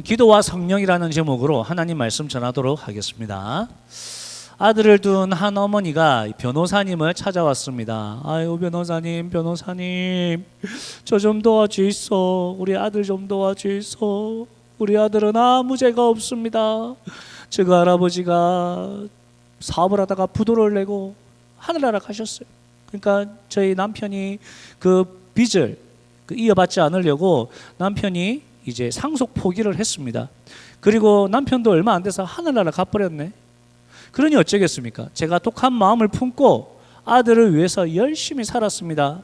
기도와 성령이라는 제목으로 하나님 말씀 전하도록 하겠습니다. 아들을 둔 한 어머니가 변호사님을 찾아왔습니다. 아유, 변호사님, 저 좀 도와주이소. 우리 아들 좀 도와주이소. 우리 아들은 아무 죄가 없습니다. 저 할아버지가 사업을 하다가 부도를 내고 하늘나라 가셨어요. 그러니까 저희 남편이 그 빚을 이어받지 않으려고 남편이 이제 상속 포기를 했습니다. 그리고 남편도 얼마 안 돼서 하늘나라 가버렸네. 그러니 어쩌겠습니까? 제가 독한 마음을 품고 아들을 위해서 열심히 살았습니다.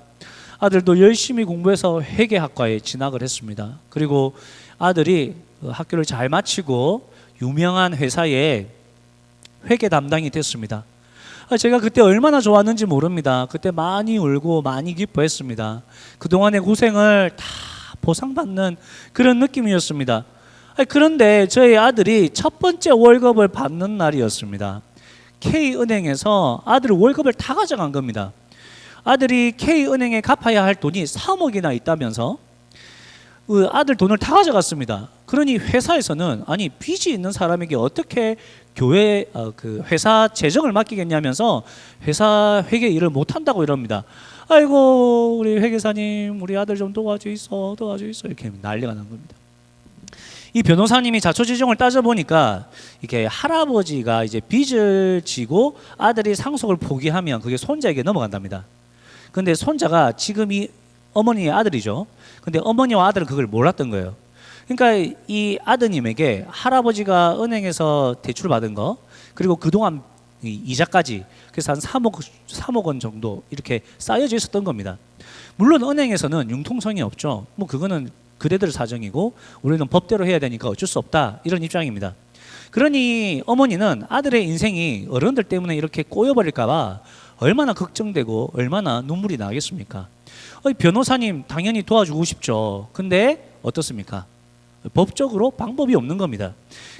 아들도 열심히 공부해서 회계학과에 진학을 했습니다. 그리고 아들이 학교를 잘 마치고 유명한 회사에 회계 담당이 됐습니다. 제가 그때 얼마나 좋았는지 모릅니다. 그때 많이 울고 많이 기뻐했습니다. 그동안의 고생을 다 보상받는 그런 느낌이었습니다. 그런데 저희 아들이 첫 번째 월급을 받는 날이었습니다. K은행에서 아들 월급을 다 가져간 겁니다. 아들이 K은행에 갚아야 할 돈이 3억이나 있다면서 아들 돈을 다 가져갔습니다. 그러니 회사에서는 아니 빚이 있는 사람에게 어떻게 교회 회사 재정을 맡기겠냐면서 회사 회계 일을 못 한다고 이럽니다. 아이고 우리 회계사님, 우리 아들 좀 도와주이소 이렇게 난리가 난 겁니다. 이 변호사님이 자초지종을 따져보니까 이게 할아버지가 이제 빚을 지고 아들이 상속을 포기하면 그게 손자에게 넘어간답니다. 근데 손자가 지금 이 어머니의 아들이죠. 근데 어머니와 아들은 그걸 몰랐던 거예요. 그러니까 이 아드님에게 할아버지가 은행에서 대출 받은 거, 그리고 그동안 이자까지, 그래서 한 3억 원 정도 이렇게 쌓여져 있었던 겁니다. 물론 은행에서는 융통성이 없죠. 뭐 그거는 그대들 사정이고 우리는 법대로 해야 되니까 어쩔 수 없다, 이런 입장입니다. 그러니 어머니는 아들의 인생이 어른들 때문에 이렇게 꼬여버릴까 봐 얼마나 걱정되고 얼마나 눈물이 나겠습니까? 변호사님 당연히 도와주고 싶죠. 근데 어떻습니까? 법적으로 방법이 없는 겁니다.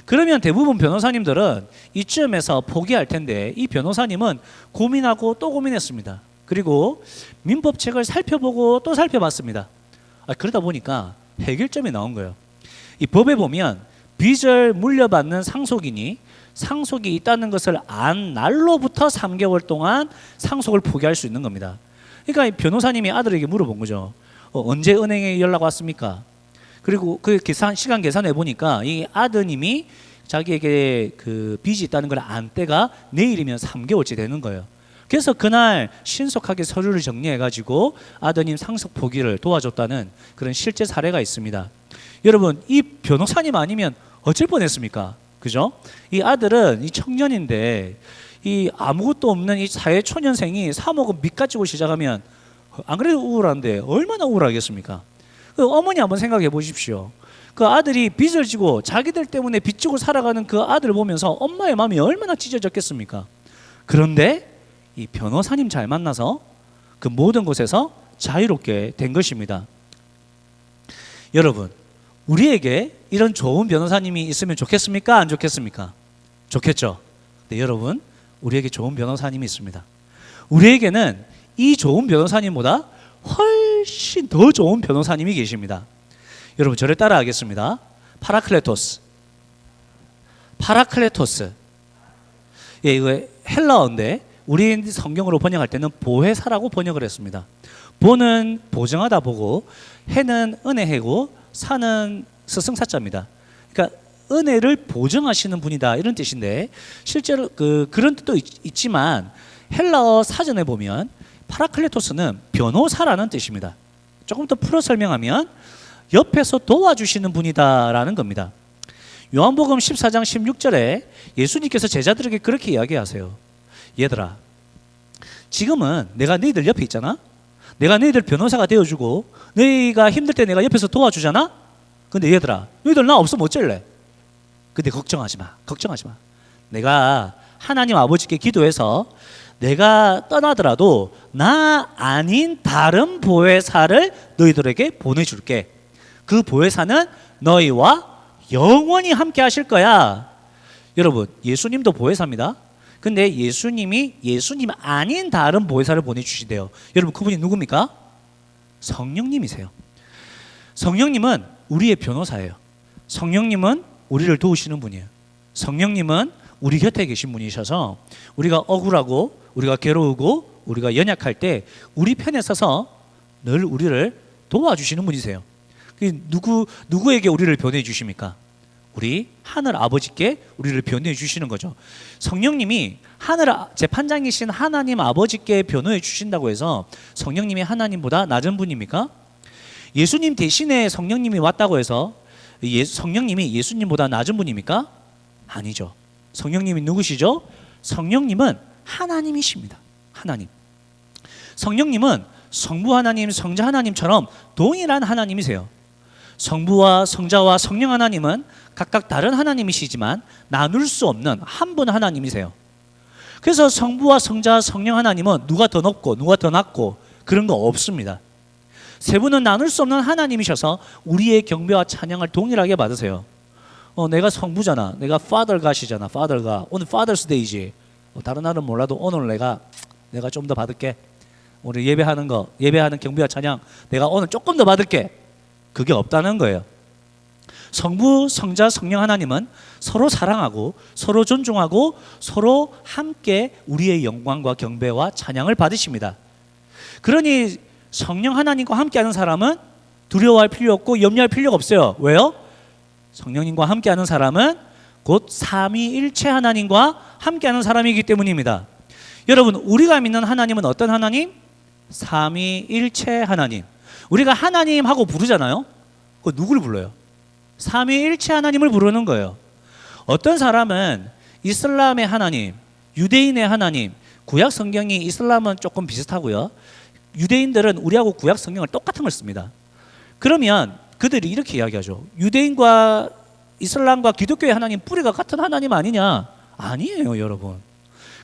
그러면 대부분 변호사님들은 이쯤에서 포기할 텐데 이 변호사님은 고민하고 또 고민했습니다. 그리고 민법책을 살펴보고 또 살펴봤습니다. 그러다 보니까 해결점이 나온 거예요. 이 법에 보면 빚을 물려받는 상속인이 상속이 있다는 것을 안 날로부터 3개월 동안 상속을 포기할 수 있는 겁니다. 그러니까 이 변호사님이 아들에게 물어본 거죠. 언제 은행에 연락 왔습니까? 그리고 그 시간 계산해 보니까 이 아드님이 자기에게 그 빚이 있다는 걸 안 때가 내일이면 3개월째 되는 거예요. 그래서 그날 신속하게 서류를 정리해 가지고 아드님 상속 포기를 도와줬다는 그런 실제 사례가 있습니다. 여러분, 이 변호사님 아니면 어쩔 뻔했습니까? 그죠? 이 아들은 이 청년인데 이 아무것도 없는 이 사회초년생이 3억 원 빚 가지고 시작하면 안 그래도 우울한데 얼마나 우울하겠습니까? 어머니 한번 생각해 보십시오. 그 아들이 빚을 지고 자기들 때문에 빚 지고 살아가는 그 아들을 보면서 엄마의 마음이 얼마나 찢어졌겠습니까? 그런데 이 변호사님 잘 만나서 그 모든 것에서 자유롭게 된 것입니다. 여러분, 우리에게 이런 좋은 변호사님이 있으면 좋겠습니까? 안 좋겠습니까? 좋겠죠. 근데 여러분, 우리에게 좋은 변호사님이 있습니다. 우리에게는 이 좋은 변호사님보다 훨씬 더 좋은 변호사님이 계십니다. 여러분, 저를 따라 하겠습니다. 파라클레토스. 예, 이거 헬라어인데 우리 성경으로 번역할 때는 보혜사라고 번역을 했습니다. 보는 보증하다 보고, 해는 은혜해고, 사는 스승사자입니다. 그러니까 은혜를 보증하시는 분이다, 이런 뜻인데 실제로 그런 뜻도 있지만 헬라어 사전에 보면 파라클레토스는 변호사라는 뜻입니다. 조금 더 풀어 설명하면 옆에서 도와주시는 분이다라는 겁니다. 요한복음 14장 16절에 예수님께서 제자들에게 그렇게 이야기하세요. 얘들아, 지금은 내가 너희들 옆에 있잖아. 내가 너희들 변호사가 되어주고 너희가 힘들 때 내가 옆에서 도와주잖아. 근데 얘들아, 너희들 나 없으면 어쩔래? 근데 걱정하지 마. 내가 하나님 아버지께 기도해서 내가 떠나더라도 나 아닌 다른 보혜사를 너희들에게 보내줄게. 그 보혜사는 너희와 영원히 함께 하실 거야. 여러분, 예수님도 보혜사입니다. 근데 예수님이 예수님 아닌 다른 보혜사를 보내주시대요. 여러분, 그분이 누굽니까? 성령님이세요. 성령님은 우리의 변호사예요. 성령님은 우리를 도우시는 분이에요. 성령님은 우리 곁에 계신 분이셔서 우리가 억울하고 우리가 괴로우고 우리가 연약할 때 우리 편에 서서 늘 우리를 도와주시는 분이세요. 누구에게 우리를 변호해 주십니까? 우리 하늘 아버지께 우리를 변호해 주시는 거죠. 성령님이 하늘 재판장이신 하나님 아버지께 변호해 주신다고 해서 성령님이 하나님보다 낮은 분입니까? 예수님 대신에 성령님이 왔다고 해서 성령님이 예수님보다 낮은 분입니까? 아니죠. 성령님이 누구시죠? 성령님은 하나님이십니다. 하나님. 성령님은 성부 하나님, 성자 하나님처럼 동일한 하나님이세요. 성부와 성자와 성령 하나님은 각각 다른 하나님이시지만 나눌 수 없는 한 분 하나님이세요. 그래서 성부와 성자, 성령 하나님은 누가 더 높고 누가 더 낮고 그런 거 없습니다. 세 분은 나눌 수 없는 하나님이셔서 우리의 경배와 찬양을 동일하게 받으세요. 내가 성부잖아. 내가 Father God이잖아. Father God. 오늘 Father's Day지. 다른 날은 몰라도 오늘 내가 좀 더 받을게. 오늘 예배하는 경배와 찬양 내가 오늘 조금 더 받을게. 그게 없다는 거예요. 성부, 성자, 성령 하나님은 서로 사랑하고 서로 존중하고 서로 함께 우리의 영광과 경배와 찬양을 받으십니다. 그러니 성령 하나님과 함께하는 사람은 두려워할 필요 없고 염려할 필요가 없어요. 왜요? 성령님과 함께하는 사람은 곧 삼위일체 하나님과 함께하는 사람이기 때문입니다. 여러분, 우리가 믿는 하나님은 어떤 하나님? 삼위일체 하나님. 우리가 하나님 하고 부르잖아요. 그 누구를 불러요? 삼위일체 하나님을 부르는 거예요. 어떤 사람은 이슬람의 하나님, 유대인의 하나님, 구약 성경이 이슬람은 조금 비슷하고요. 유대인들은 우리하고 구약 성경을 똑같은 걸 씁니다. 그러면 그들이 이렇게 이야기하죠. 유대인과 이슬람과 기독교의 하나님 뿌리가 같은 하나님 아니냐? 아니에요, 여러분.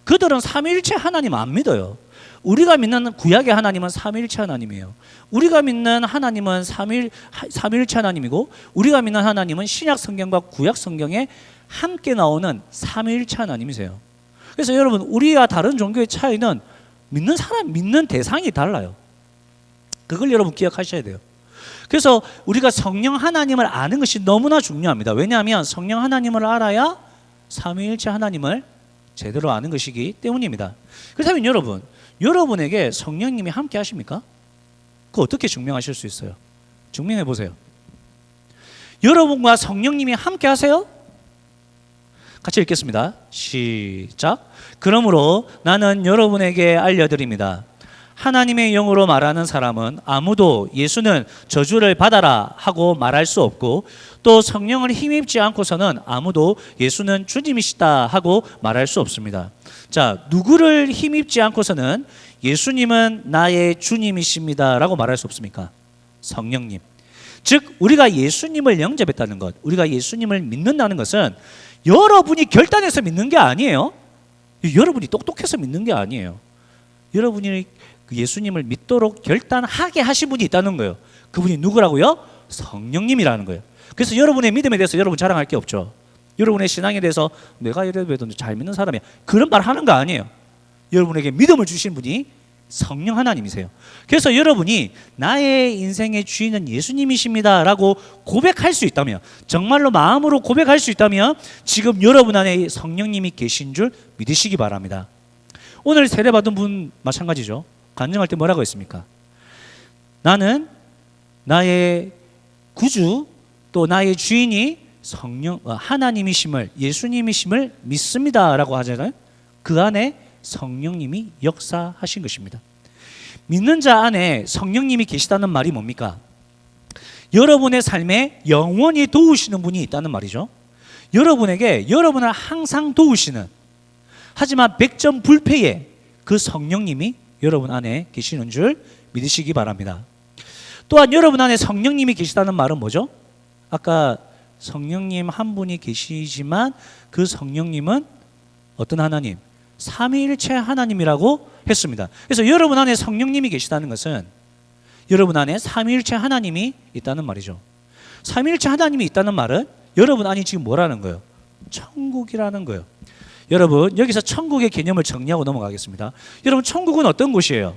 그들은 삼위일체 하나님 안 믿어요. 우리가 믿는 구약의 하나님은 삼위일체 하나님이에요. 우리가 믿는 하나님은 삼위일체 하나님이고 우리가 믿는 하나님은 신약 성경과 구약 성경에 함께 나오는 삼위일체 하나님이세요. 그래서 여러분, 우리와 다른 종교의 차이는 믿는 대상이 달라요. 그걸 여러분 기억하셔야 돼요. 그래서 우리가 성령 하나님을 아는 것이 너무나 중요합니다. 왜냐하면 성령 하나님을 알아야 삼위일체 하나님을 제대로 아는 것이기 때문입니다. 그렇다면 여러분에게 성령님이 함께 하십니까? 그거 어떻게 증명하실 수 있어요? 증명해 보세요. 여러분과 성령님이 함께 하세요? 같이 읽겠습니다. 시작. 그러므로 나는 여러분에게 알려드립니다. 하나님의 영으로 말하는 사람은 아무도 예수는 저주를 받아라 하고 말할 수 없고 또 성령을 힘입지 않고서는 아무도 예수는 주님이시다 하고 말할 수 없습니다. 자, 누구를 힘입지 않고서는 예수님은 나의 주님이십니다 라고 말할 수 없습니까? 성령님. 즉 우리가 예수님을 영접했다는 것, 우리가 예수님을 믿는다는 것은 여러분이 결단해서 믿는 게 아니에요. 여러분이 똑똑해서 믿는 게 아니에요. 여러분이 예수님을 믿도록 결단하게 하신 분이 있다는 거예요. 그분이 누구라고요? 성령님이라는 거예요. 그래서 여러분의 믿음에 대해서 여러분 자랑할 게 없죠. 여러분의 신앙에 대해서 내가 이래도 잘 믿는 사람이야, 그런 말 하는 거 아니에요. 여러분에게 믿음을 주신 분이 성령 하나님이세요. 그래서 여러분이 나의 인생의 주인은 예수님이십니다 라고 고백할 수 있다면, 정말로 마음으로 고백할 수 있다면 지금 여러분 안에 성령님이 계신 줄 믿으시기 바랍니다. 오늘 세례받은 분 마찬가지죠. 간증할 때 뭐라고 했습니까? 나는 나의 구주 또 나의 주인이 하나님이심을, 예수님이심을 믿습니다 라고 하잖아요. 그 안에 성령님이 역사하신 것입니다. 믿는 자 안에 성령님이 계시다는 말이 뭡니까? 여러분의 삶에 영원히 도우시는 분이 있다는 말이죠. 여러분을 항상 도우시는, 하지만 백전불패의 그 성령님이 여러분 안에 계시는 줄 믿으시기 바랍니다. 또한 여러분 안에 성령님이 계시다는 말은 뭐죠? 아까 성령님 한 분이 계시지만 그 성령님은 어떤 하나님? 삼위일체 하나님이라고 했습니다. 그래서 여러분 안에 성령님이 계시다는 것은 여러분 안에 삼위일체 하나님이 있다는 말이죠. 삼위일체 하나님이 있다는 말은 여러분 안이 지금 뭐라는 거예요? 천국이라는 거예요. 여러분, 여기서 천국의 개념을 정리하고 넘어가겠습니다. 여러분, 천국은 어떤 곳이에요?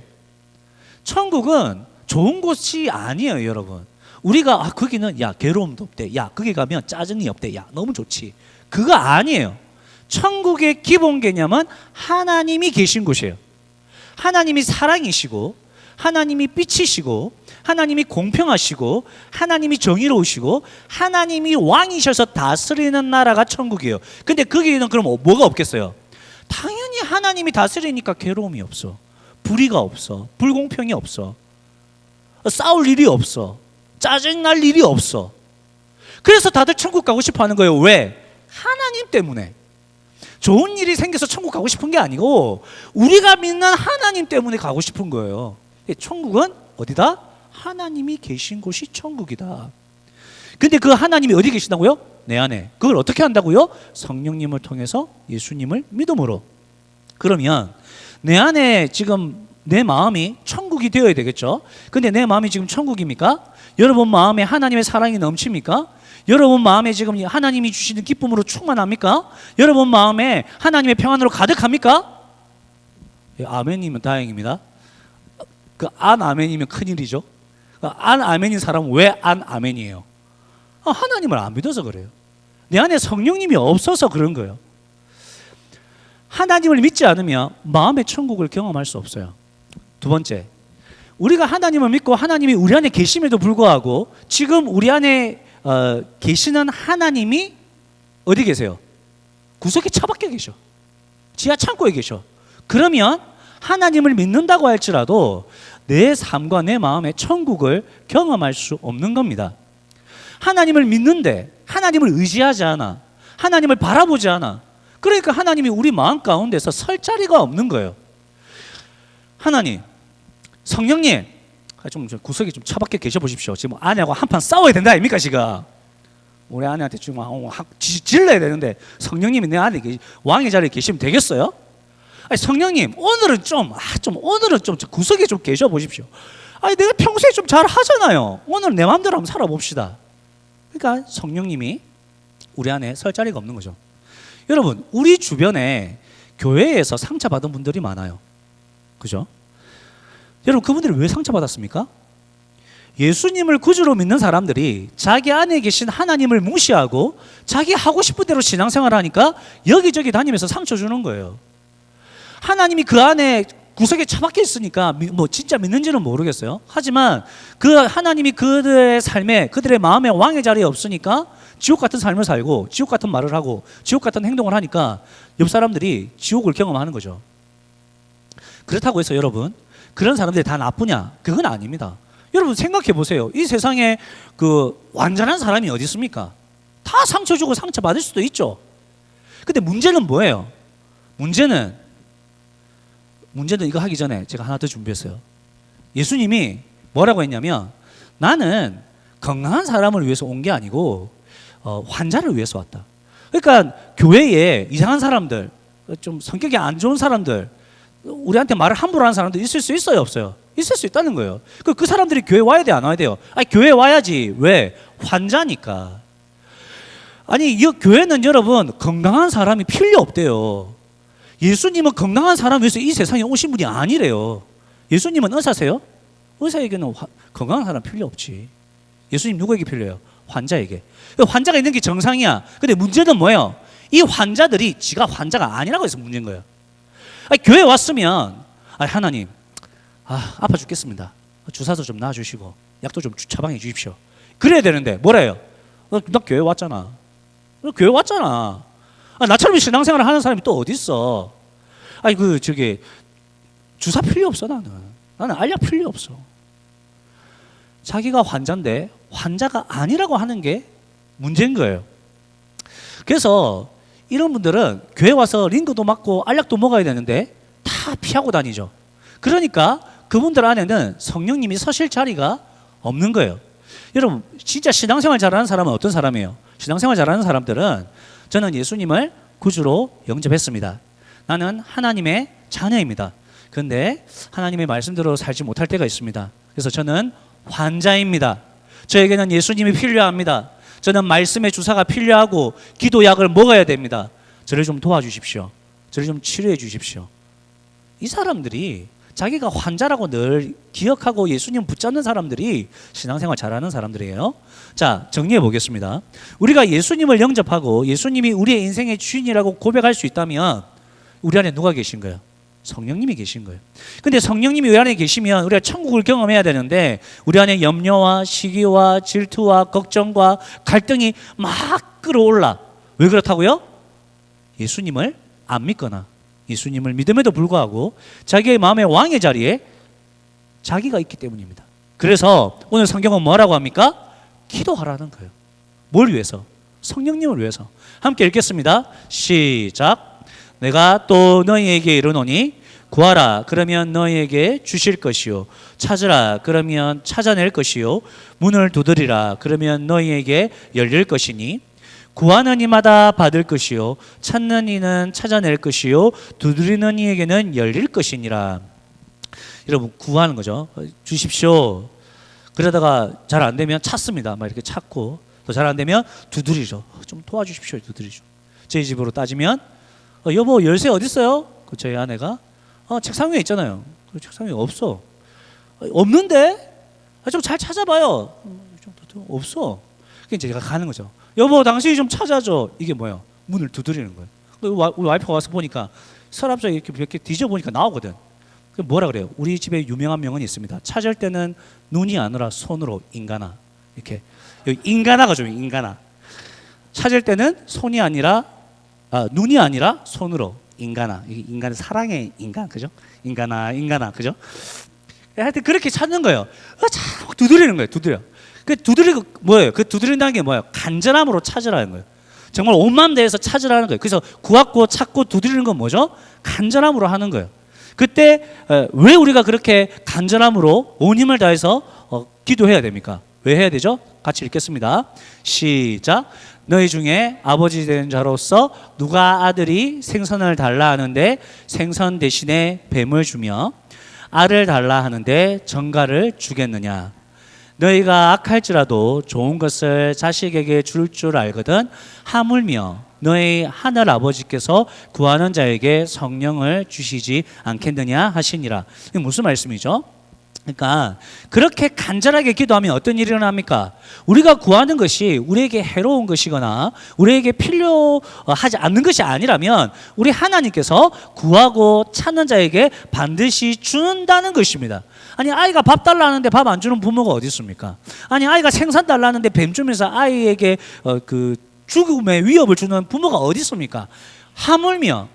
천국은 좋은 곳이 아니에요, 여러분. 우리가 거기는 야 괴로움도 없대, 야 거기 가면 짜증이 없대, 야 너무 좋지. 그거 아니에요. 천국의 기본 개념은 하나님이 계신 곳이에요. 하나님이 사랑이시고, 하나님이 빛이시고, 하나님이 공평하시고, 하나님이 정의로우시고, 하나님이 왕이셔서 다스리는 나라가 천국이에요. 근데 거기에는 그럼 뭐가 없겠어요? 당연히 하나님이 다스리니까 괴로움이 없어, 불의가 없어, 불공평이 없어, 싸울 일이 없어, 짜증날 일이 없어. 그래서 다들 천국 가고 싶어 하는 거예요. 왜? 하나님 때문에. 좋은 일이 생겨서 천국 가고 싶은 게 아니고 우리가 믿는 하나님 때문에 가고 싶은 거예요. 천국은 어디다? 하나님이 계신 곳이 천국이다. 근데 그 하나님이 어디 계신다고요? 내 안에. 그걸 어떻게 한다고요? 성령님을 통해서 예수님을 믿음으로. 그러면 내 안에 지금 내 마음이 천국이 되어야 되겠죠. 근데 내 마음이 지금 천국입니까? 여러분 마음에 하나님의 사랑이 넘칩니까? 여러분 마음에 지금 하나님이 주시는 기쁨으로 충만합니까? 여러분 마음에 하나님의 평안으로 가득합니까? 아멘이면 다행입니다. 그 안 아멘이면 큰일이죠. 안 아멘인 사람은 왜 안 아멘이에요? 하나님을 안 믿어서 그래요. 내 안에 성령님이 없어서 그런 거예요. 하나님을 믿지 않으면 마음의 천국을 경험할 수 없어요. 두 번째, 우리가 하나님을 믿고 하나님이 우리 안에 계심에도 불구하고 지금 우리 안에 계시는 하나님이 어디 계세요? 구석에 처박혀 계셔. 지하 창고에 계셔. 그러면 하나님을 믿는다고 할지라도 내 삶과 내 마음의 천국을 경험할 수 없는 겁니다. 하나님을 믿는데 하나님을 의지하지 않아, 하나님을 바라보지 않아. 그러니까 하나님이 우리 마음 가운데서 설 자리가 없는 거예요. 하나님, 성령님, 좀 구석에 좀 처박혀 계셔 보십시오. 지금 아내하고 한판 싸워야 된다 아닙니까 지금? 우리 아내한테 지금 질러야 되는데 성령님이 내 안에 왕의 자리에 계시면 되겠어요? 아니, 성령님 오늘은 좀 구석에 좀 계셔 보십시오. 아니 내가 평소에 좀 잘 하잖아요. 오늘 내 마음대로 한번 살아봅시다. 그러니까 성령님이 우리 안에 설 자리가 없는 거죠. 여러분, 우리 주변에 교회에서 상처받은 분들이 많아요. 그죠? 여러분, 그분들이 왜 상처받았습니까? 예수님을 구주로 믿는 사람들이 자기 안에 계신 하나님을 무시하고 자기 하고 싶은 대로 신앙생활을 하니까 여기저기 다니면서 상처 주는 거예요. 하나님이 그 안에 구석에 처박혀 있으니까 뭐 진짜 믿는지는 모르겠어요. 하지만 그 하나님이 그들의 삶에, 그들의 마음에 왕의 자리에 없으니까 지옥 같은 삶을 살고 지옥 같은 말을 하고 지옥 같은 행동을 하니까 옆 사람들이 지옥을 경험하는 거죠. 그렇다고 해서 여러분, 그런 사람들이 다 나쁘냐? 그건 아닙니다. 여러분 생각해 보세요. 이 세상에 그 완전한 사람이 어디 있습니까? 다 상처 주고 상처 받을 수도 있죠. 근데 문제는 뭐예요? 문제는 이거 하기 전에 제가 하나 더 준비했어요. 예수님이 뭐라고 했냐면, 나는 건강한 사람을 위해서 온 게 아니고 환자를 위해서 왔다. 그러니까 교회에 이상한 사람들, 좀 성격이 안 좋은 사람들, 우리한테 말을 함부로 하는 사람들 있을 수 있어요, 없어요? 있을 수 있다는 거예요. 그 사람들이 교회 와야 돼, 안 와야 돼요? 아니, 교회 와야지. 왜? 환자니까. 아니, 이 교회는 여러분 건강한 사람이 필요 없대요. 예수님은 건강한 사람 위해서 이 세상에 오신 분이 아니래요. 예수님은 의사세요? 의사에게는 건강한 사람 필요 없지. 예수님 누구에게 필요해요? 환자에게. 환자가 있는 게 정상이야. 근데 문제는 뭐예요? 이 환자들이 지가 환자가 아니라고 해서 문제인 거예요. 아니, 교회 왔으면 하나님, 아파 죽겠습니다. 주사도 좀 놔주시고 약도 좀 처방해 주십시오. 그래야 되는데 뭐래요? 나 교회 왔잖아. 교회 왔잖아. 나처럼 신앙생활을 하는 사람이 또 어디 있어? 아니 주사 필요 없어. 나는 알약 필요 없어. 자기가 환자인데 환자가 아니라고 하는 게 문제인 거예요. 그래서 이런 분들은 교회 와서 링거도 맞고 알약도 먹어야 되는데 다 피하고 다니죠. 그러니까 그분들 안에는 성령님이 서실 자리가 없는 거예요. 여러분, 진짜 신앙생활 잘하는 사람은 어떤 사람이에요? 신앙생활 잘하는 사람들은, 저는 예수님을 구주로 영접했습니다. 나는 하나님의 자녀입니다. 그런데 하나님의 말씀대로 살지 못할 때가 있습니다. 그래서 저는 환자입니다. 저에게는 예수님이 필요합니다. 저는 말씀의 주사가 필요하고 기도약을 먹어야 됩니다. 저를 좀 도와주십시오. 저를 좀 치료해 주십시오. 이 사람들이 자기가 환자라고 늘 기억하고 예수님 붙잡는 사람들이 신앙생활 잘하는 사람들이에요. 자, 정리해 보겠습니다. 우리가 예수님을 영접하고 예수님이 우리의 인생의 주인이라고 고백할 수 있다면 우리 안에 누가 계신 거예요? 성령님이 계신 거예요. 근데 성령님이 우리 안에 계시면 우리가 천국을 경험해야 되는데 우리 안에 염려와 시기와 질투와 걱정과 갈등이 막 끌어올라. 왜 그렇다고요? 예수님을 안 믿거나 예수님을 믿음에도 불구하고 자기의 마음의 왕의 자리에 자기가 있기 때문입니다. 그래서 오늘 성경은 뭐라고 합니까? 기도하라는 거예요. 뭘 위해서? 성령님을 위해서. 함께 읽겠습니다. 시작. 내가 또 너희에게 이르노니 구하라 그러면 너희에게 주실 것이요 찾으라 그러면 찾아낼 것이요 문을 두드리라 그러면 너희에게 열릴 것이니 구하는 이마다 받을 것이요 찾는 이는 찾아낼 것이요 두드리는 이에게는 열릴 것이니라. 여러분 구하는 거죠. 주십시오. 그러다가 잘 안 되면 찾습니다. 막 이렇게 찾고 또 잘 안 되면 두드리죠. 좀 도와주십시오. 두드리죠. 저희 집으로 따지면 여보 열쇠 어디 있어요? 그 저희 아내가 책상 위에 있잖아요. 그 책상 위에 없어. 없는데? 좀 잘 찾아봐요. 좀 없어. 그러니까 제가 가는 거죠. 여보 당신이 좀 찾아줘. 이게 뭐예요? 문을 두드리는 거예요. 우리 와이프가 와서 보니까 서랍장에 이렇게 몇 개 뒤져보니까 나오거든. 뭐라 그래요? 우리 집에 유명한 명언이 있습니다. 찾을 때는 눈이 아니라 손으로 인간아. 이렇게 여기 인간아가 좀 인간아. 찾을 때는 손이 아니라 눈이 아니라 손으로 인간아. 인간은 사랑의 인간 그죠? 인간아 그죠? 하여튼 그렇게 찾는 거예요. 자꾸 두드리는 거예요. 그 두드리고 뭐예요? 그 두드린다는 게 뭐예요? 간절함으로 찾으라는 거예요. 정말 온 마음 다해서 찾으라는 거예요. 그래서 구하고 찾고 두드리는 건 뭐죠? 간절함으로 하는 거예요. 그때 왜 우리가 그렇게 간절함으로 온 힘을 다해서 기도해야 됩니까? 왜 해야 되죠? 같이 읽겠습니다. 시작. 너희 중에 아버지 된 자로서 누가 아들이 생선을 달라 하는데 생선 대신에 뱀을 주며 알을 달라 하는데 정갈을 주겠느냐. 너희가 악할지라도 좋은 것을 자식에게 줄 줄 알거든 하물며 너희 하늘 아버지께서 구하는 자에게 성령을 주시지 않겠느냐 하시니라. 이게 무슨 말씀이죠? 그러니까 그렇게 간절하게 기도하면 어떤 일이 일어납니까? 우리가 구하는 것이 우리에게 해로운 것이거나 우리에게 필요하지 않는 것이 아니라면 우리 하나님께서 구하고 찾는 자에게 반드시 준다는 것입니다. 아니 아이가 밥 달라는데 밥 안 주는 부모가 어디 있습니까? 아니 아이가 생선 달라는데 뱀 주면서 아이에게 그 죽음의 위협을 주는 부모가 어디 있습니까? 하물며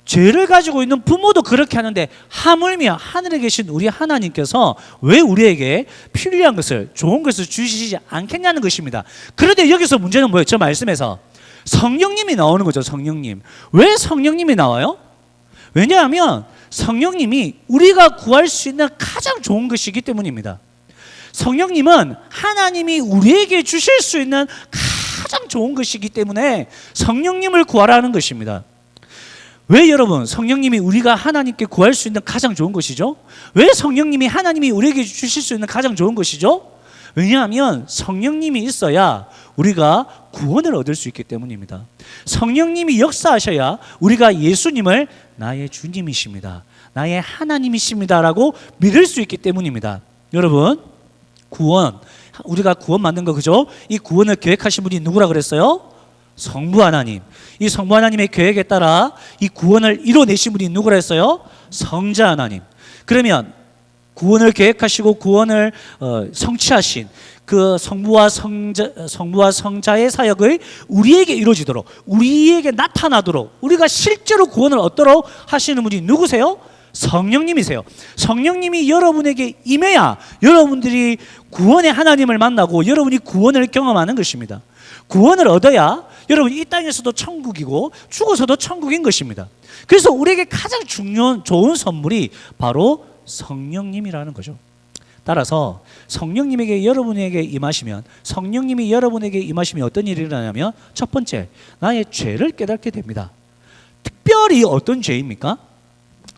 죄를 가지고 있는 부모도 그렇게 하는데 하물며 하늘에 계신 우리 하나님께서 왜 우리에게 필요한 것을 좋은 것을 주시지 않겠냐는 것입니다. 그런데 여기서 문제는 뭐예요? 저 말씀에서 성령님이 나오는 거죠. 성령님. 왜 성령님이 나와요? 왜냐하면 성령님이 우리가 구할 수 있는 가장 좋은 것이기 때문입니다. 성령님은 하나님이 우리에게 주실 수 있는 가장 좋은 것이기 때문에 성령님을 구하라는 것입니다. 왜 여러분 성령님이 우리가 하나님께 구할 수 있는 가장 좋은 것이죠? 왜 성령님이 하나님이 우리에게 주실 수 있는 가장 좋은 것이죠? 왜냐하면 성령님이 있어야 우리가 구원을 얻을 수 있기 때문입니다. 성령님이 역사하셔야 우리가 예수님을 나의 주님이십니다, 나의 하나님이십니다라고 믿을 수 있기 때문입니다. 여러분 구원, 우리가 구원 만든 거 그죠? 이 구원을 계획하신 분이 누구라 그랬어요? 성부 하나님. 이 성부 하나님의 계획에 따라 이 구원을 이뤄내신 분이 누구라 했어요? 성자 하나님. 그러면 구원을 계획하시고 구원을 성취하신 그 성부와 성자의 사역을 우리에게 이루어지도록, 우리에게 나타나도록, 우리가 실제로 구원을 얻도록 하시는 분이 누구세요? 성령님이세요. 성령님이 여러분에게 임해야 여러분들이 구원의 하나님을 만나고 여러분이 구원을 경험하는 것입니다. 구원을 얻어야 여러분 이 땅에서도 천국이고 죽어서도 천국인 것입니다. 그래서 우리에게 가장 좋은 선물이 바로 성령님이라는 거죠. 따라서 성령님에게 여러분에게 임하시면, 성령님이 여러분에게 임하시면 어떤 일이 일어나냐면 첫 번째, 나의 죄를 깨닫게 됩니다. 특별히 어떤 죄입니까?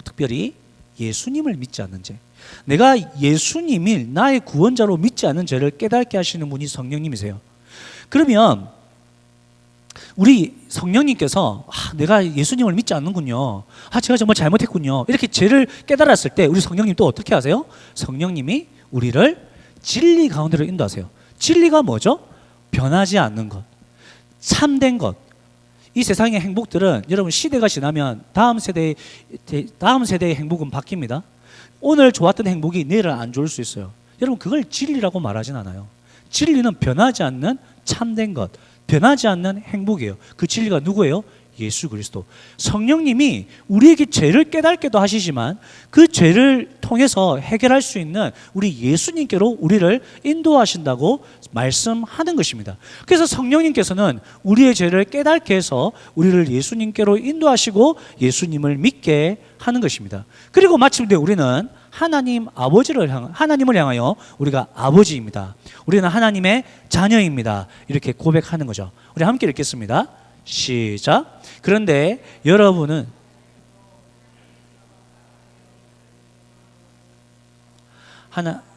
특별히 예수님을 믿지 않는 죄. 내가 예수님을 나의 구원자로 믿지 않는 죄를 깨닫게 하시는 분이 성령님이세요. 그러면 우리 성령님께서 내가 예수님을 믿지 않는군요. 제가 정말 잘못했군요. 이렇게 죄를 깨달았을 때 우리 성령님 또 어떻게 하세요? 성령님이 우리를 진리 가운데로 인도하세요. 진리가 뭐죠? 변하지 않는 것, 참된 것. 이 세상의 행복들은 여러분 시대가 지나면 다음 세대의 행복은 바뀝니다. 오늘 좋았던 행복이 내일은 안 좋을 수 있어요. 여러분 그걸 진리라고 말하진 않아요. 진리는 변하지 않는 참된 것, 변하지 않는 행복이에요. 그 진리가 누구예요? 예수 그리스도. 성령님이 우리에게 죄를 깨닫게도 하시지만 그 죄를 통해서 해결할 수 있는 우리 예수님께로 우리를 인도하신다고 말씀하는 것입니다. 그래서 성령님께서는 우리의 죄를 깨닫게 해서 우리를 예수님께로 인도하시고 예수님을 믿게 하는 것입니다. 그리고 마침내 우리는 하나님을 향하여 우리가 아버지입니다. 우리는 하나님의 자녀입니다. 이렇게 고백하는 거죠. 우리 함께 읽겠습니다. 시작. 그런데 여러분은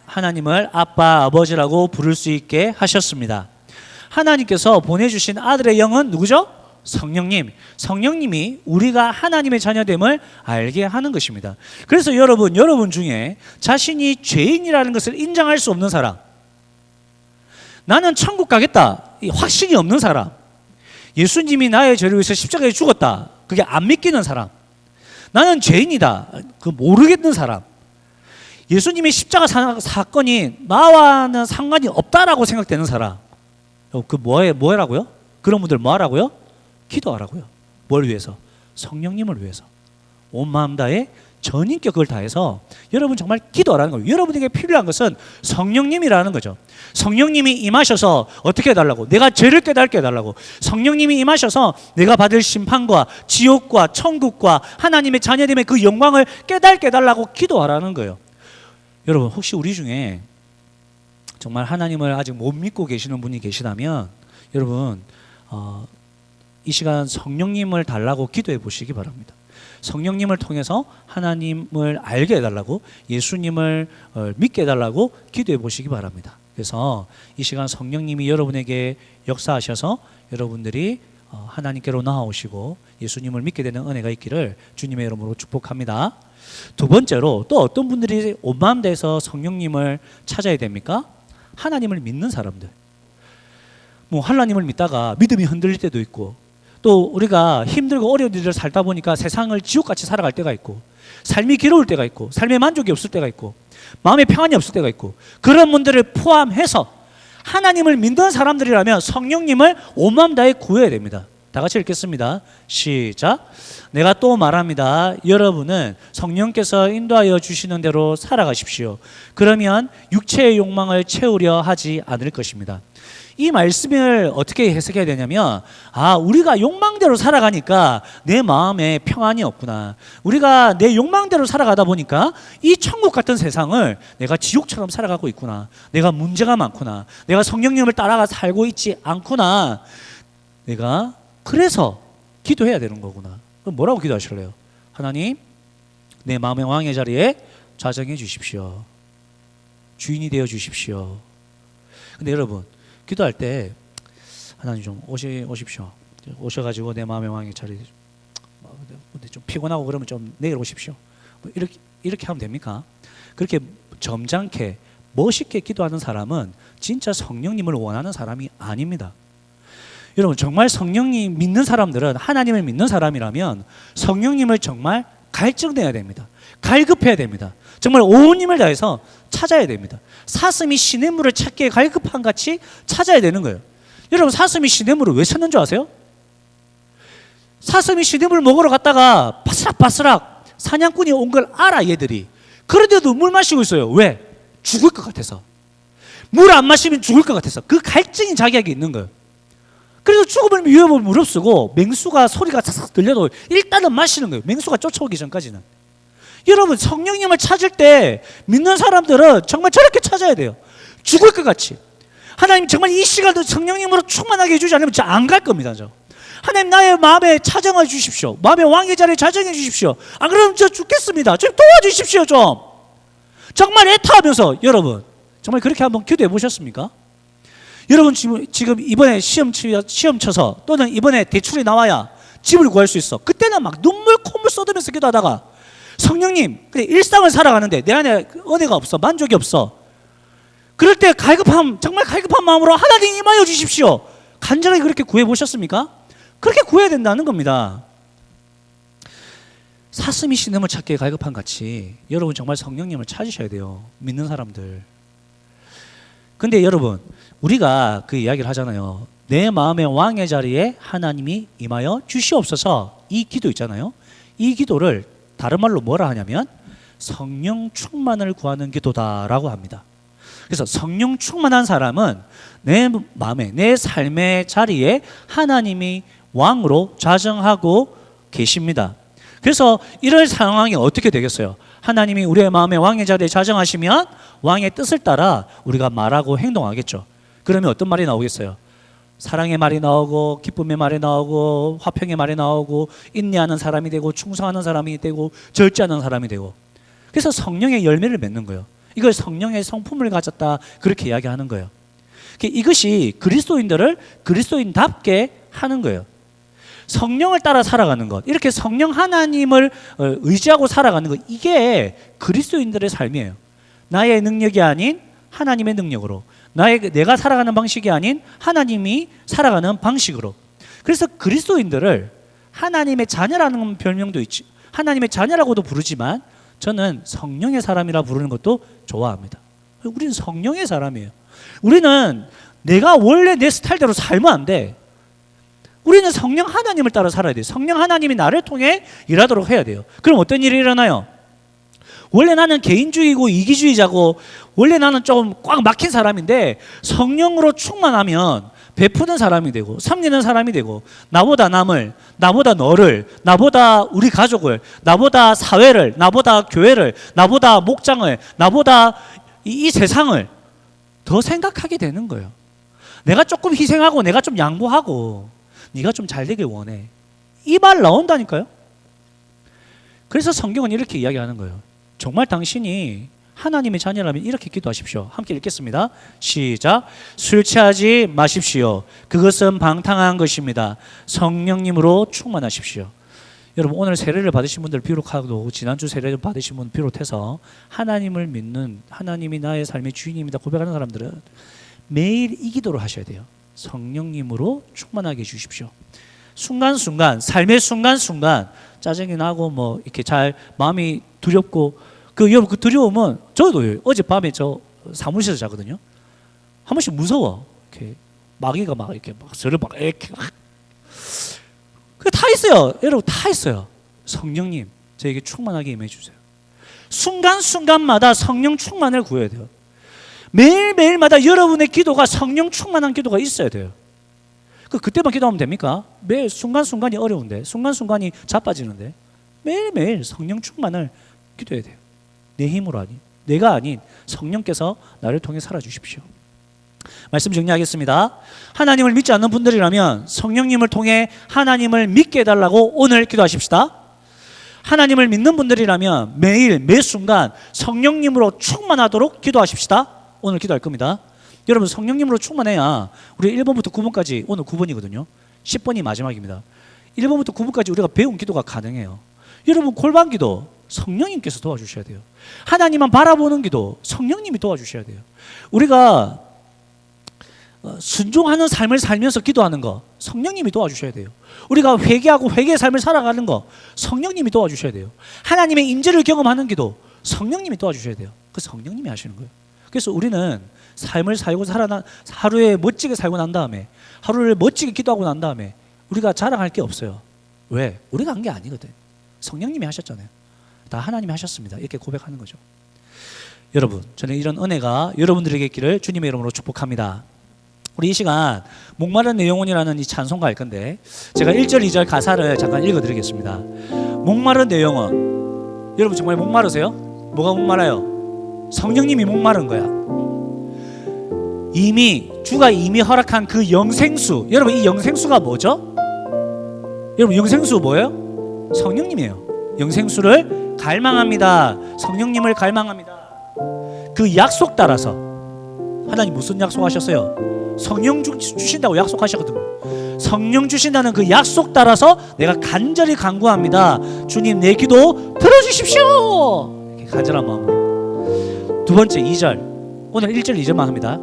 하나님을 아빠, 아버지라고 부를 수 있게 하셨습니다. 하나님께서 보내주신 아들의 영은 누구죠? 성령님. 성령님이 우리가 하나님의 자녀됨을 알게 하는 것입니다. 그래서 여러분 중에 자신이 죄인이라는 것을 인정할 수 없는 사람, 나는 천국 가겠다 이 확신이 없는 사람, 예수님이 나의 죄를 위해서 십자가에 죽었다 그게 안 믿기는 사람, 나는 죄인이다 그 모르겠는 사람, 예수님이 십자가 사건이 나와는 상관이 없다라고 생각되는 사람, 그 뭐라고요? 그런 분들 뭐 하라고요? 기도하라고요. 뭘 위해서? 성령님을 위해서. 온 마음 다해 전인격 그걸 다해서 여러분 정말 기도하라는 거예요. 여러분에게 필요한 것은 성령님이라는 거죠. 성령님이 임하셔서 어떻게 해달라고? 내가 죄를 깨닫게 해달라고. 성령님이 임하셔서 내가 받을 심판과 지옥과 천국과 하나님의 자녀됨의 그 영광을 깨닫게 해달라고 기도하라는 거예요. 여러분 혹시 우리 중에 정말 하나님을 아직 못 믿고 계시는 분이 계시다면 여러분 이 시간 성령님을 달라고 기도해 보시기 바랍니다. 성령님을 통해서 하나님을 알게 해달라고, 예수님을 믿게 해달라고 기도해 보시기 바랍니다. 그래서 이 시간 성령님이 여러분에게 역사하셔서 여러분들이 하나님께로 나아오시고 예수님을 믿게 되는 은혜가 있기를 주님의 이름으로 축복합니다. 두 번째로 또 어떤 분들이 온 마음 다해서 성령님을 찾아야 됩니까? 하나님을 믿는 사람들. 하나님을 믿다가 믿음이 흔들릴 때도 있고, 또 우리가 힘들고 어려운 일을 살다 보니까 세상을 지옥같이 살아갈 때가 있고, 삶이 괴로울 때가 있고, 삶에 만족이 없을 때가 있고, 마음에 평안이 없을 때가 있고, 그런 분들을 포함해서 하나님을 믿는 사람들이라면 성령님을 온 마음 다해 구해야 됩니다. 다 같이 읽겠습니다. 시작. 내가 또 말합니다. 여러분은 성령께서 인도하여 주시는 대로 살아가십시오. 그러면 육체의 욕망을 채우려 하지 않을 것입니다. 이 말씀을 어떻게 해석해야 되냐면, 우리가 욕망대로 살아가니까 내 마음에 평안이 없구나. 우리가 내 욕망대로 살아가다 보니까 이 천국 같은 세상을 내가 지옥처럼 살아가고 있구나. 내가 문제가 많구나. 내가 성령님을 따라가 살고 있지 않구나. 내가 그래서 기도해야 되는 거구나. 그럼 뭐라고 기도하실래요? 하나님, 내 마음의 왕의 자리에 좌정해 주십시오. 주인이 되어 주십시오. 근데 여러분, 기도할 때 하나님 좀 오십시오. 오셔가지고 내 마음의 왕의 자리 좀 피곤하고 그러면 좀 내일 오십시오. 이렇게 하면 됩니까? 그렇게 점잖게 멋있게 기도하는 사람은 진짜 성령님을 원하는 사람이 아닙니다. 여러분 정말 성령님 믿는 사람들은, 하나님을 믿는 사람이라면 성령님을 정말 갈증내야 됩니다. 갈급해야 됩니다. 정말 온 힘을 다해서 찾아야 됩니다. 사슴이 시냇물을 찾기에 갈급한 같이 찾아야 되는 거예요. 여러분 사슴이 시냇물을 왜 찾는 줄 아세요? 사슴이 시냇물 먹으러 갔다가 바스락바스락 사냥꾼이 온 걸 알아 얘들이. 그런데도 물 마시고 있어요. 왜? 죽을 것 같아서. 물 안 마시면 죽을 것 같아서. 그 갈증이 자기에게 있는 거예요. 그래서 죽음을 위협을 무릅쓰고 맹수가 소리가 싹싹 들려도 일단은 마시는 거예요. 맹수가 쫓아오기 전까지는. 여러분 성령님을 찾을 때 믿는 사람들은 정말 저렇게 찾아야 돼요. 죽을 것 같이. 하나님 정말 이 시간도 성령님으로 충만하게 해주지 않으면 저 안 갈 겁니다. 하나님 나의 마음에 찾아와 주십시오. 마음의 왕의 자리에 좌정해 주십시오. 안 그러면 저 죽겠습니다. 좀 도와주십시오. 좀 정말 애타하면서. 여러분 정말 그렇게 한번 기도해 보셨습니까? 여러분 지금 이번에 시험 쳐서 또는 이번에 대출이 나와야 집을 구할 수 있어. 그때는 막 눈물 콧물 쏟으면서 기도하다가 성령님, 그래 일상을 살아가는데 내 안에 은혜가 없어, 만족이 없어. 그럴 때 정말 갈급한 마음으로 하나님 임하여 주십시오. 간절하게 그렇게 구해 보셨습니까? 그렇게 구해야 된다는 겁니다. 사슴이 신음을 찾기에 갈급한 같이 여러분 정말 성령님을 찾으셔야 돼요. 믿는 사람들. 근데 여러분, 우리가 그 이야기를 하잖아요. 내 마음의 왕의 자리에 하나님이 임하여 주시옵소서. 이 기도 있잖아요. 이 기도를 다른 말로 뭐라 하냐면 성령 충만을 구하는 기도다라고 합니다. 그래서 성령 충만한 사람은 내 마음에, 내 삶의 자리에 하나님이 왕으로 좌정하고 계십니다. 그래서 이런 상황이 어떻게 되겠어요? 하나님이 우리의 마음에 왕의 자리에 좌정하시면 왕의 뜻을 따라 우리가 말하고 행동하겠죠. 그러면 어떤 말이 나오겠어요? 사랑의 말이 나오고, 기쁨의 말이 나오고, 화평의 말이 나오고, 인내하는 사람이 되고, 충성하는 사람이 되고, 절제하는 사람이 되고. 그래서 성령의 열매를 맺는 거예요. 이걸 성령의 성품을 가졌다, 그렇게 이야기하는 거예요. 이것이 그리스도인들을 그리스도인답게 하는 거예요. 성령을 따라 살아가는 것, 이렇게 성령 하나님을 의지하고 살아가는 것, 이게 그리스도인들의 삶이에요. 나의 능력이 아닌 하나님의 능력으로, 내가 살아가는 방식이 아닌 하나님이 살아가는 방식으로. 그래서 그리스도인들을 하나님의 자녀라는 별명도 있지, 하나님의 자녀라고도 부르지만 저는 성령의 사람이라 부르는 것도 좋아합니다. 우리는 성령의 사람이에요. 우리는 내가 원래 내 스타일대로 살면 안 돼. 우리는 성령 하나님을 따라 살아야 돼요. 성령 하나님이 나를 통해 일하도록 해야 돼요. 그럼 어떤 일이 일어나요? 원래 나는 개인주의고 이기주의자고 원래 나는 좀 꽉 막힌 사람인데 성령으로 충만하면 베푸는 사람이 되고 섬기는 사람이 되고 나보다 남을, 나보다 너를, 나보다 우리 가족을, 나보다 사회를, 나보다 교회를, 나보다 목장을, 나보다 이 세상을 더 생각하게 되는 거예요. 내가 조금 희생하고 내가 좀 양보하고 네가 좀 잘 되길 원해. 이 말 나온다니까요. 그래서 성경은 이렇게 이야기하는 거예요. 정말 당신이 하나님의 자녀라면 이렇게 기도하십시오. 함께 읽겠습니다. 시작. 술 취하지 마십시오. 그것은 방탕한 것입니다. 성령님으로 충만하십시오. 여러분, 오늘 세례를 받으신 분들 비롯하고 지난주 세례를 받으신 분 비롯해서 하나님을 믿는, 하나님이 나의 삶의 주인입니다 고백하는 사람들은 매일 이 기도를 하셔야 돼요. 성령님으로 충만하게 해주십시오. 순간순간, 삶의 순간순간 짜증이 나고 뭐 이렇게 잘 마음이 두렵고, 여러분 그 두려움은 저도 어젯밤에 저 사무실에서 자거든요. 한 번씩 무서워. 이렇게 마귀가 막 이렇게 막 저를 막 이렇게 다 있어요. 여러분 다 있어요. 성령님 저에게 충만하게 임해 주세요. 순간순간마다 성령 충만을 구해야 돼요. 매일매일마다 여러분의 기도가 성령 충만한 기도가 있어야 돼요. 그때만 기도하면 됩니까? 매일 순간순간이 어려운데, 순간순간이 자빠지는데 매일매일 성령 충만을 기도해야 돼요. 내 힘으로 아닌, 내가 아닌 성령께서 나를 통해 살아주십시오. 말씀 정리하겠습니다. 하나님을 믿지 않는 분들이라면 성령님을 통해 하나님을 믿게 해달라고 오늘 기도하십시다. 하나님을 믿는 분들이라면 매일 매 순간 성령님으로 충만하도록 기도하십시다. 오늘 기도할 겁니다. 여러분 성령님으로 충만해야 우리 1번부터 9번까지, 오늘 9번이거든요 10번이 마지막입니다. 1번부터 9번까지 우리가 배운 기도가 가능해요. 여러분 골반 기도 성령님께서 도와주셔야 돼요. 하나님만 바라보는 기도 성령님이 도와주셔야 돼요. 우리가 순종하는 삶을 살면서 기도하는 거 성령님이 도와주셔야 돼요. 우리가 회개하고 회개의 삶을 살아가는 거 성령님이 도와주셔야 돼요. 하나님의 임재를 경험하는 기도 성령님이 도와주셔야 돼요. 그 성령님이 하시는 거예요. 그래서 우리는 삶을 살고 하루에 멋지게 살고 난 다음에, 하루를 멋지게 기도하고 난 다음에 우리가 자랑할 게 없어요. 왜? 우리가 한 게 아니거든. 성령님이 하셨잖아요. 다 하나님이 하셨습니다. 이렇게 고백하는 거죠. 여러분, 저는 이런 은혜가 여러분들에게 있기를 주님의 이름으로 축복합니다. 우리 이 시간 목마른 내 영혼이라는 이 찬송가 할 건데 제가 1절 2절 가사를 잠깐 읽어드리겠습니다. 목마른 내 영혼, 여러분 정말 목마르세요? 뭐가 목말라요? 성령님이 목마른 거야. 주가 이미 허락한 그 영생수, 여러분 이 영생수가 뭐죠? 여러분 영생수 뭐예요? 성령님이에요. 영생수를 갈망합니다. 성령님을 갈망합니다. 그 약속 따라서 하나님 무슨 약속하셨어요? 성령 주신다고 약속하셨거든요. 성령 주신다는 그 약속 따라서 내가 간절히 간구합니다. 주님 내 기도 들어주십시오. 이렇게 간절한 마음으로. 두 번째 2절, 오늘 1절 2절만 합니다.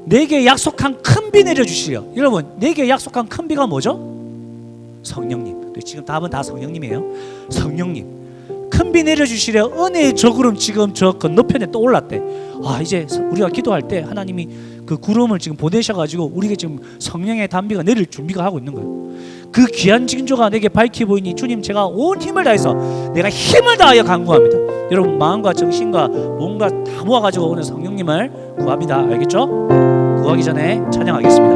내게 약속한 큰 비 내려주시려. 여러분 내게 약속한 큰 비가 뭐죠? 성령님. 지금 답은 다 성령님이에요. 성령님 큰 비 내려주시려. 은혜의 저 구름 지금 저 건너편에 또 올랐대. 아 이제 우리가 기도할 때 하나님이 그 구름을 지금 보내셔가지고 우리에게 지금 성령의 단비가 내릴 준비가 하고 있는 거예요. 그 귀한 징조가 내게 밝히 보이니 주님 제가 온 힘을 다해서 내가 힘을 다하여 간구합니다. 여러분 마음과 정신과 몸과 다 모아가지고 오늘 성령님을 구합니다. 알겠죠? 구하기 전에 찬양하겠습니다.